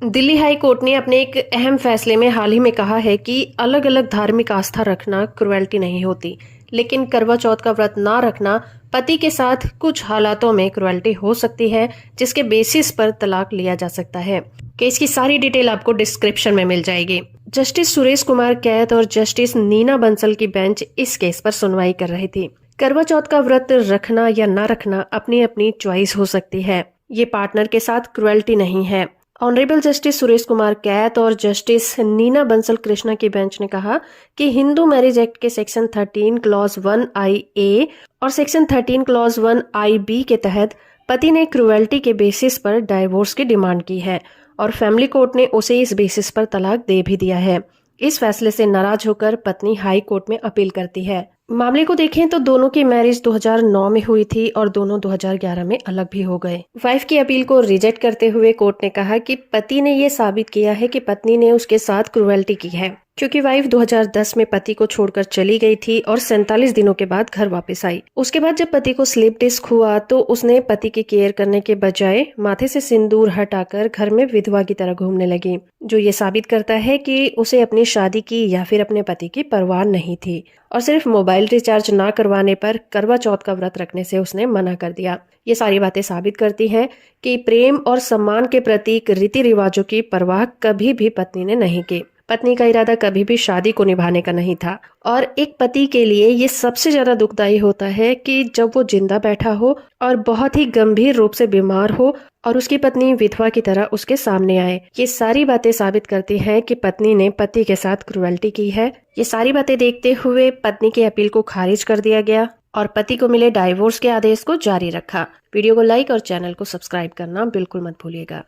Delhi high court ने अपने एक अहम फैसले में हाल ही में कहा है कि अलग अलग धार्मिक आस्था रखना क्रुएल्टी नहीं होती, लेकिन करवा चौथ का व्रत ना रखना पति के साथ कुछ हालातों में क्रुएल्टी हो सकती है, जिसके बेसिस पर तलाक लिया जा सकता है। केस की सारी डिटेल आपको डिस्क्रिप्शन में मिल जाएगी। जस्टिस सुरेश कुमार कैत और जस्टिस नीना बंसल की बेंच इस केस पर सुनवाई कर रही थी। करवा चौथ का व्रत रखना या ना रखना अपनी अपनी चॉइस हो सकती है, ये पार्टनर के साथ क्रुएल्टी नहीं है। ऑनरेबल जस्टिस सुरेश कुमार कैत और जस्टिस नीना बंसल कृष्णा की बेंच ने कहा कि हिंदू मैरिज एक्ट के सेक्शन 13 क्लॉज 1(i)(a) और सेक्शन 13 क्लॉज 1(i)(b) के तहत पति ने क्रुएल्टी के बेसिस पर डाइवोर्स की डिमांड की है और फैमिली कोर्ट ने उसे इस बेसिस पर तलाक दे भी दिया है। इस फैसले से नाराज होकर पत्नी हाई कोर्ट में अपील करती है। मामले को देखें तो दोनों की मैरिज 2009 में हुई थी और दोनों 2011 में अलग भी हो गए। वाइफ की अपील को रिजेक्ट करते हुए कोर्ट ने कहा कि पति ने ये साबित किया है कि पत्नी ने उसके साथ क्रुएल्टी की है, क्योंकि वाइफ 2010 में पति को छोड़कर चली गई थी और 47 दिनों के बाद घर वापस आई। उसके बाद जब पति को स्लिप डिस्क हुआ तो उसने पति की केयर करने के बजाय माथे से सिंदूर हटाकर घर में विधवा की तरह घूमने लगी, जो ये साबित करता है कि उसे अपनी शादी की या फिर अपने पति की परवाह नहीं थी और सिर्फ मोबाइल रिचार्ज ना करवाने पर करवा चौथ का व्रत रखने से उसने मना कर दिया। ये सारी बातें साबित करती हैं कि प्रेम और सम्मान के प्रतीक रीति रिवाजों की परवाह कभी भी पत्नी ने नहीं की। पत्नी का इरादा कभी भी शादी को निभाने का नहीं था और एक पति के लिए ये सबसे ज्यादा दुखदाई होता है कि जब वो जिंदा बैठा हो और बहुत ही गंभीर रूप से बीमार हो और उसकी पत्नी विधवा की तरह उसके सामने आए। ये सारी बातें साबित करती हैं कि पत्नी ने पति के साथ क्रुएल्टी की है। ये सारी बातें देखते हुए पत्नी की अपील को खारिज कर दिया गया और पति को मिले डाइवोर्स के आदेश को जारी रखा। वीडियो को लाइक और चैनल को सब्सक्राइब करना बिल्कुल मत भूलिएगा।